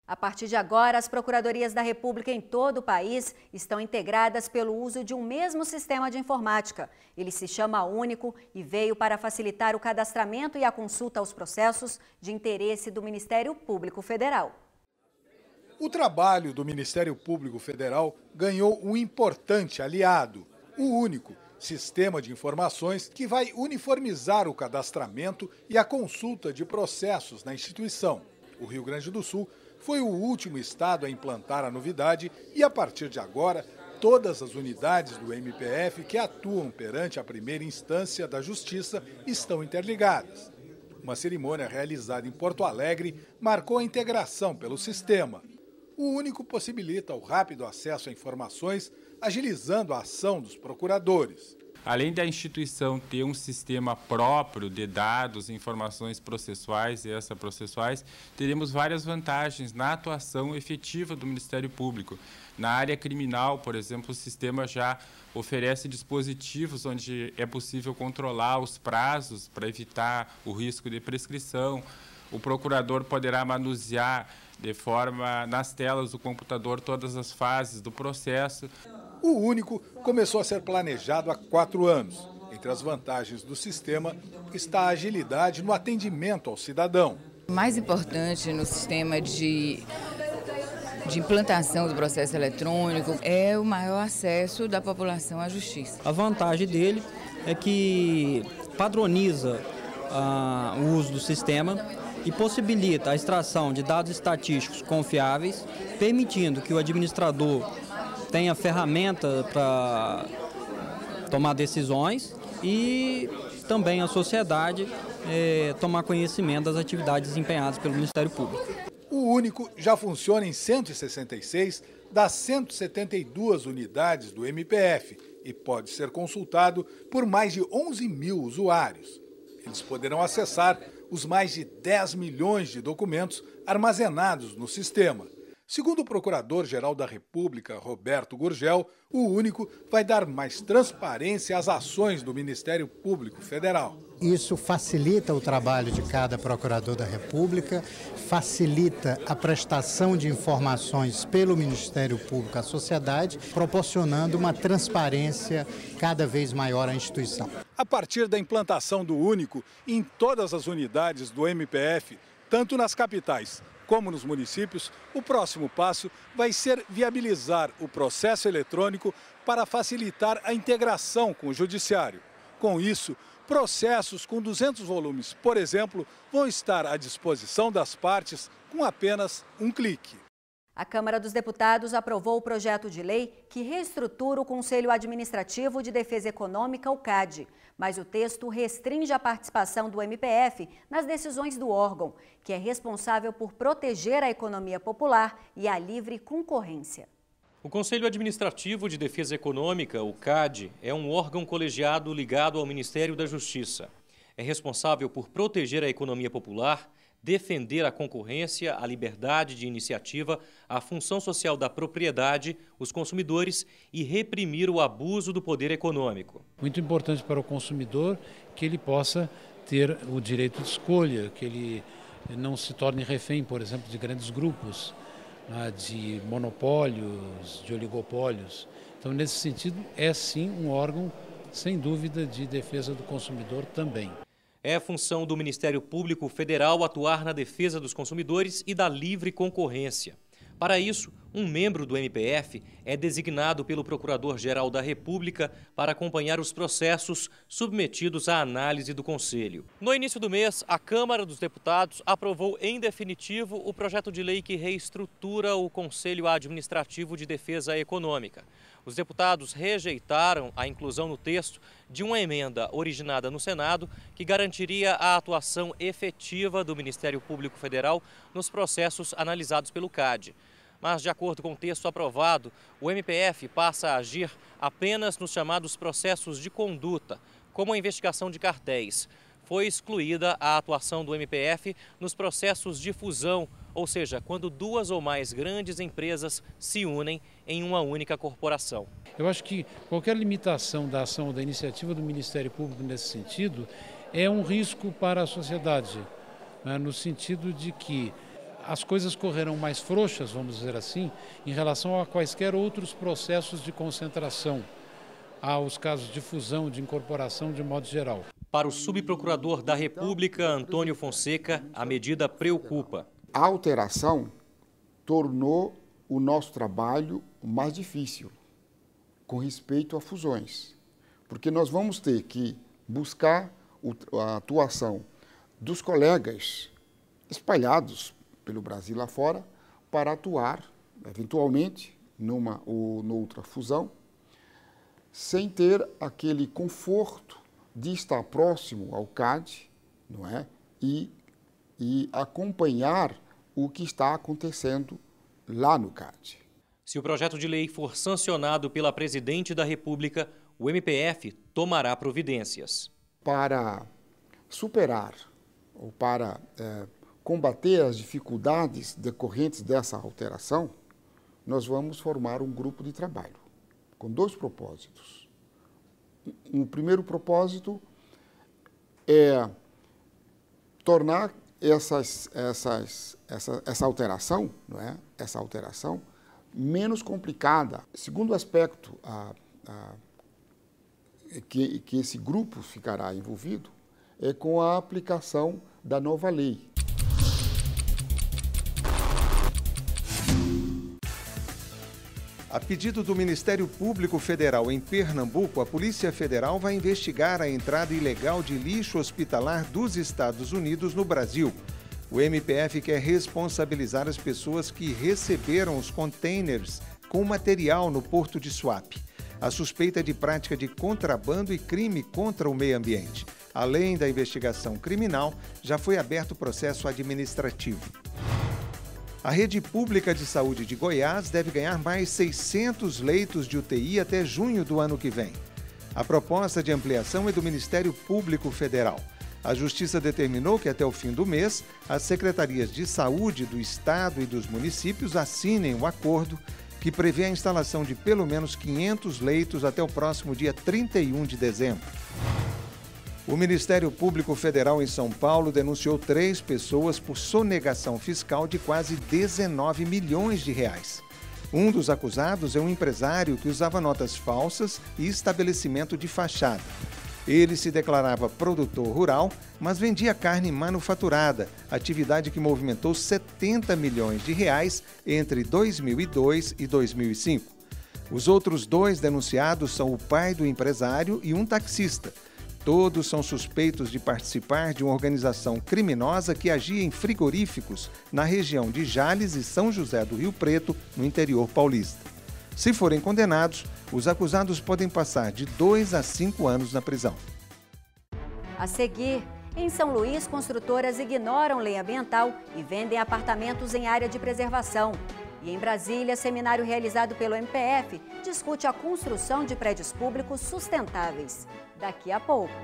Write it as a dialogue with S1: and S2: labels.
S1: A partir de agora, as Procuradorias da República em todo o país estão integradas pelo uso de um mesmo sistema de informática. Ele se chama Único e veio para facilitar o cadastramento e a consulta aos processos de interesse do Ministério Público Federal.
S2: O trabalho do Ministério Público Federal ganhou um importante aliado, o Único, sistema de informações que vai uniformizar o cadastramento e a consulta de processos na instituição. O Rio Grande do Sul foi o último estado a implantar a novidade e, a partir de agora, todas as unidades do MPF que atuam perante a primeira instância da Justiça estão interligadas. Uma cerimônia realizada em Porto Alegre marcou a integração pelo sistema. O Único possibilita o rápido acesso a informações, agilizando a ação dos procuradores.
S3: Além da instituição ter um sistema próprio de dados, informações processuais e extraprocessuais, teremos várias vantagens na atuação efetiva do Ministério Público. Na área criminal, por exemplo, o sistema já oferece dispositivos onde é possível controlar os prazos para evitar o risco de prescrição. O procurador poderá manusear de forma nas telas do computador todas as fases do processo.
S2: O Único começou a ser planejado há 4 anos. Entre as vantagens do sistema está a agilidade no atendimento ao cidadão.
S4: O mais importante no sistema de implantação do processo eletrônico é o maior acesso da população à justiça.
S5: A vantagem dele é que padroniza o uso do sistema e possibilita a extração de dados estatísticos confiáveis, permitindo que o administrador tenha ferramenta para tomar decisões e também a sociedade tomar conhecimento das atividades desempenhadas pelo Ministério Público.
S2: O Único já funciona em 166 das 172 unidades do MPF e pode ser consultado por mais de 11 mil usuários. Eles poderão acessar os mais de 10 milhões de documentos armazenados no sistema. Segundo o Procurador-Geral da República, Roberto Gurgel, o Único vai dar mais transparência às ações do Ministério Público Federal.
S6: Isso facilita o trabalho de cada Procurador da República, facilita a prestação de informações pelo Ministério Público à sociedade, proporcionando uma transparência cada vez maior à instituição.
S2: A partir da implantação do Único em todas as unidades do MPF, tanto nas capitais como nos municípios, o próximo passo vai ser viabilizar o processo eletrônico para facilitar a integração com o Judiciário. Com isso, processos com 200 volumes, por exemplo, vão estar à disposição das partes com apenas um clique.
S1: A Câmara dos Deputados aprovou o projeto de lei que reestrutura o Conselho Administrativo de Defesa Econômica, o CAD. Mas o texto restringe a participação do MPF nas decisões do órgão, que é responsável por proteger a economia popular e a livre concorrência.
S7: O Conselho Administrativo de Defesa Econômica, o CAD, é um órgão colegiado ligado ao Ministério da Justiça. É responsável por proteger a economia popular, defender a concorrência, a liberdade de iniciativa, a função social da propriedade, os consumidores e reprimir o abuso do poder econômico.
S8: Muito importante para o consumidor que ele possa ter o direito de escolha, que ele não se torne refém, por exemplo, de grandes grupos, de monopólios, de oligopólios. Então, nesse sentido, é sim um órgão, sem dúvida, de defesa do consumidor também.
S7: É função do Ministério Público Federal atuar na defesa dos consumidores e da livre concorrência. Para isso, um membro do MPF é designado pelo Procurador-Geral da República para acompanhar os processos submetidos à análise do Conselho. No início do mês, a Câmara dos Deputados aprovou em definitivo o projeto de lei que reestrutura o Conselho Administrativo de Defesa Econômica. Os deputados rejeitaram a inclusão no texto de uma emenda originada no Senado que garantiria a atuação efetiva do Ministério Público Federal nos processos analisados pelo CAD. Mas, de acordo com o texto aprovado, o MPF passa a agir apenas nos chamados processos de conduta, como a investigação de cartéis. Foi excluída a atuação do MPF nos processos de fusão, ou seja, quando 2 ou mais grandes empresas se unem em uma única corporação.
S8: Eu acho que qualquer limitação da ação ou da iniciativa do Ministério Público nesse sentido é um risco para a sociedade, no sentido de que as coisas correrão mais frouxas, vamos dizer assim, em relação a quaisquer outros processos de concentração, aos casos de fusão, de incorporação de modo geral.
S7: Para o subprocurador da República, Antônio Fonseca, a medida preocupa.
S9: A alteração tornou o nosso trabalho mais difícil com respeito a fusões, porque nós vamos ter que buscar a atuação dos colegas espalhados pelo Brasil lá fora para atuar, eventualmente, numa ou noutra fusão, sem ter aquele conforto de estar próximo ao CAD, não é? E acompanhar o que está acontecendo lá no CAD.
S7: Se o projeto de lei for sancionado pela Presidente da República, o MPF tomará providências.
S9: Para superar ou para combater as dificuldades decorrentes dessa alteração, nós vamos formar um grupo de trabalho com 2 propósitos. O primeiro propósito é tornar essa alteração, não é? Essa alteração menos complicada. Segundo aspecto que esse grupo ficará envolvido é com a aplicação da nova lei.
S10: A pedido do Ministério Público Federal em Pernambuco, a Polícia Federal vai investigar a entrada ilegal de lixo hospitalar dos Estados Unidos no Brasil. O MPF quer responsabilizar as pessoas que receberam os containers com material no porto de Suape. A suspeita é de prática de contrabando e crime contra o meio ambiente. Além da investigação criminal, já foi aberto processo administrativo. A rede pública de saúde de Goiás deve ganhar mais 600 leitos de UTI até junho do ano que vem. A proposta de ampliação é do Ministério Público Federal. A Justiça determinou que até o fim do mês, as secretarias de saúde do Estado e dos municípios assinem o acordo que prevê a instalação de pelo menos 500 leitos até o próximo dia 31 de dezembro. O Ministério Público Federal em São Paulo denunciou 3 pessoas por sonegação fiscal de quase 19 milhões de reais. Um dos acusados é um empresário que usava notas falsas e estabelecimento de fachada. Ele se declarava produtor rural, mas vendia carne manufaturada, atividade que movimentou 70 milhões de reais entre 2002 e 2005. Os outros 2 denunciados são o pai do empresário e um taxista. Todos são suspeitos de participar de uma organização criminosa que agia em frigoríficos na região de Jales e São José do Rio Preto, no interior paulista. Se forem condenados, os acusados podem passar de 2 a 5 anos na prisão.
S1: A seguir, em São Luís, construtoras ignoram lei ambiental e vendem apartamentos em área de preservação. E em Brasília, seminário realizado pelo MPF discute a construção de prédios públicos sustentáveis. Daqui a pouco.